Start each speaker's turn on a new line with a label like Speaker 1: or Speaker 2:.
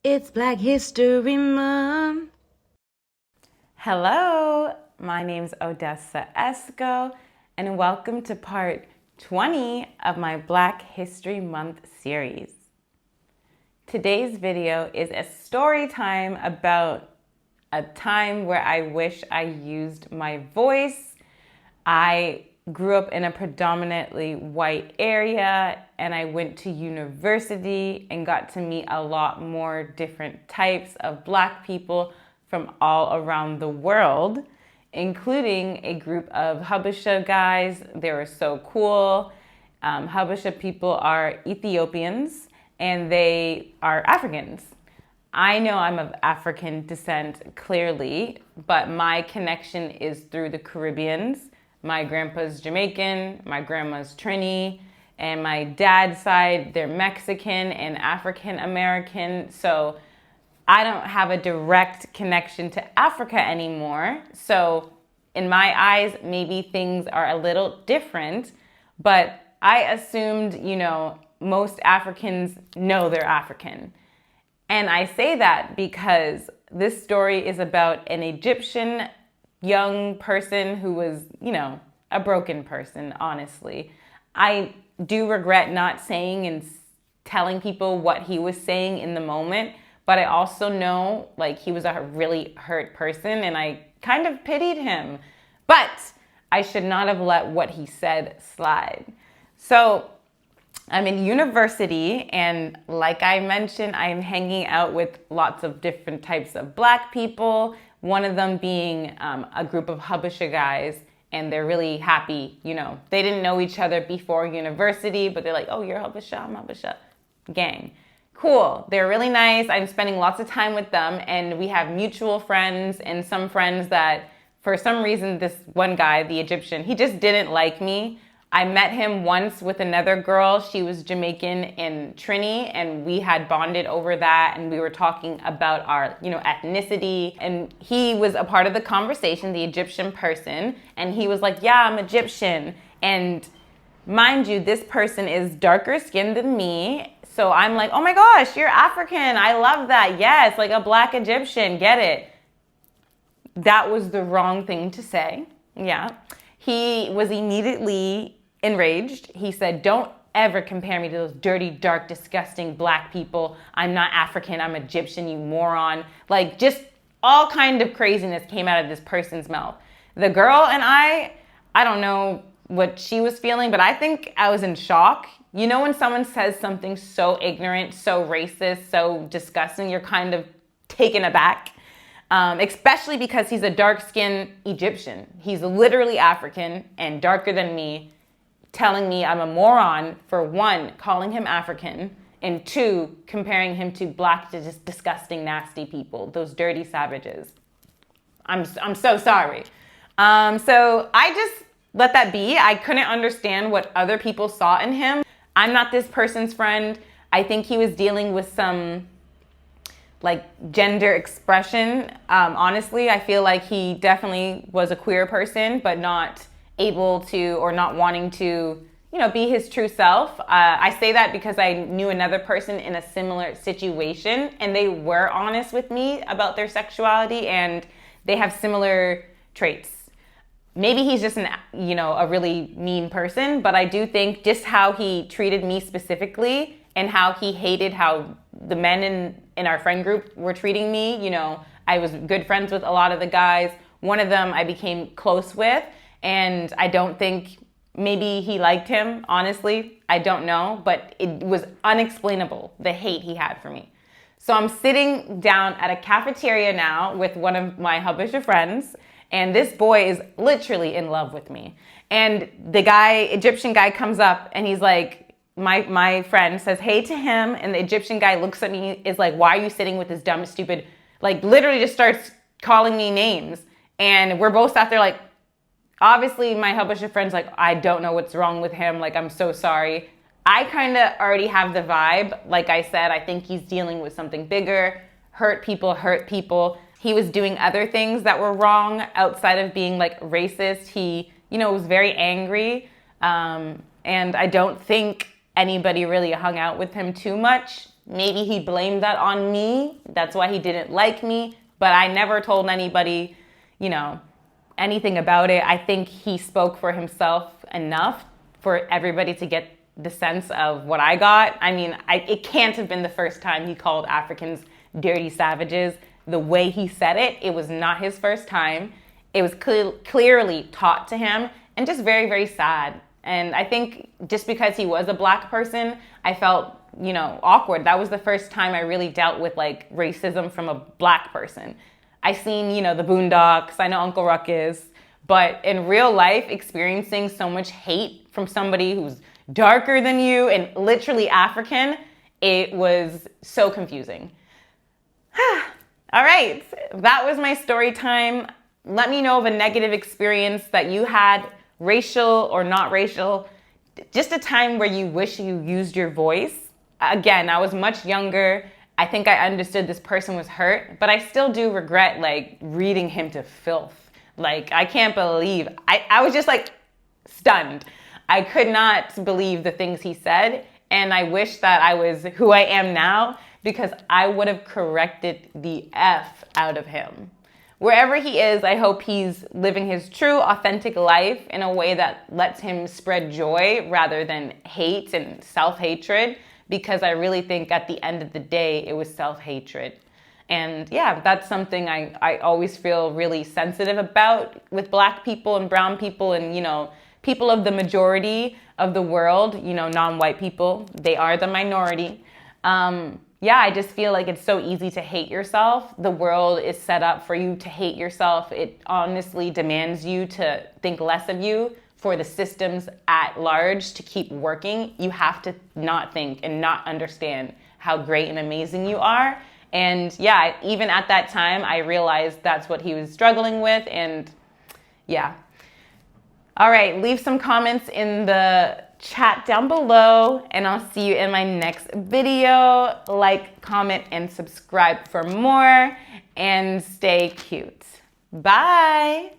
Speaker 1: It's Black History Month.
Speaker 2: Hello, my name's Odessa Esco, and welcome to part 20 of my Black History Month series. Today's video is a story time about a time where I wish I used my voice. I grew up in a predominantly white area and I went to university and got to meet a lot more different types of Black people from all around the world, including a group of Habesha guys. They were so cool. Habesha people are Ethiopians and they are Africans. I know I'm of African descent clearly, but my connection is through the Caribbeans. My grandpa's Jamaican, my grandma's Trini, and my dad's side, they're Mexican and African American. So I don't have a direct connection to Africa anymore. So in my eyes, maybe things are a little different, but I assumed, most Africans know they're African. And I say that because this story is about an Egyptian young person who was, a broken person, honestly. I do regret not saying and telling people what he was saying in the moment, but I also know he was a really hurt person and I kind of pitied him. But I should not have let what he said slide. So I'm in university, and like I mentioned, I'm hanging out with lots of different types of Black people, one of them being a group of Habesha guys, and they're really happy. They didn't know each other before university, but they're like, oh, you're Habesha, I'm Habesha. Gang. Cool. They're really nice. I'm spending lots of time with them, and we have mutual friends and some friends that, for some reason, this one guy, the Egyptian, he just didn't like me. I met him once with another girl. She was Jamaican and Trini, and we had bonded over that, and we were talking about our, ethnicity. And he was a part of the conversation, the Egyptian person, and he was like, yeah, I'm Egyptian. And mind you, this person is darker skinned than me. So I'm like, oh my gosh, you're African. I love that. Yes, like a Black Egyptian. Get it? That was the wrong thing to say. Yeah. He was immediately enraged. He said, don't ever compare me to those dirty, dark, disgusting Black people. I'm not African. I'm Egyptian, you moron. Just all kind of craziness came out of this person's mouth. The girl and I don't know what she was feeling, but I think I was in shock. When someone says something so ignorant, so racist, so disgusting, you're kind of taken aback. Especially because he's a dark-skinned Egyptian. He's literally African and darker than me, telling me I'm a moron for one, calling him African, and two, comparing him to Black, to just disgusting, nasty people, those dirty savages. I'm so sorry. So I just let that be. I couldn't understand what other people saw in him. I'm not this person's friend. I think he was dealing with some gender expression. Honestly, I feel like he definitely was a queer person, but not able to or not wanting to, be his true self. I say that because I knew another person in a similar situation and they were honest with me about their sexuality and they have similar traits. Maybe he's just a really mean person, but I do think just how he treated me specifically and how he hated how the men in our friend group were treating me. I was good friends with a lot of the guys. One of them I became close with, and I don't think maybe he liked him, honestly. I don't know, but it was unexplainable, the hate he had for me. So I'm sitting down at a cafeteria now with one of my Habesha friends, and this boy is literally in love with me. And the Egyptian guy comes up and he's like, my friend says, hey to him. And the Egyptian guy looks at me, is like, why are you sitting with this dumb, stupid, literally just starts calling me names. And we're both sat there obviously my Habesha friend's like, I don't know what's wrong with him. I'm so sorry. I kind of already have the vibe. Like I said, I think he's dealing with something bigger. Hurt people. He was doing other things that were wrong outside of being racist. He, was very angry. And I don't think anybody really hung out with him too much Maybe he blamed that on me. That's why he didn't like me. But I never told anybody, anything about it. I think he spoke for himself enough for everybody to get the sense of what I got. I mean, it can't have been the first time he called Africans dirty savages. The way he said it, it was not his first time. It was clearly taught to him, and just very, very sad. And I think just because he was a black person, I felt, awkward. That was the first time I really dealt with like racism from a black person. I seen, the Boondocks, I know Uncle Ruckus, but in real life, experiencing so much hate from somebody who's darker than you and literally African, it was so confusing. All right, that was my story time. Let me know of a negative experience that you had, racial or not racial, just a time where you wish you used your voice. Again, I was much younger. I think I understood this person was hurt, but I still do regret like reading him to filth. Like, I can't believe, I was just like stunned. I could not believe the things he said. And I wish that I was who I am now, because I would have corrected the F out of him. Wherever he is, I hope he's living his true, authentic life in a way that lets him spread joy rather than hate and self-hatred, because I really think at the end of the day, it was self-hatred. And yeah, that's something I always feel really sensitive about with black people and brown people and, people of the majority of the world, non-white people. They are the minority. I just feel like it's so easy to hate yourself. The world is set up for you to hate yourself. It honestly demands you to think less of you. For the systems at large to keep working, you have to not think and not understand how great and amazing you are. And yeah, even at that time, I realized that's what he was struggling with. And yeah. All right, leave some comments in the chat down below, and I'll see you in my next video. Like, comment, and subscribe for more, and stay cute. Bye.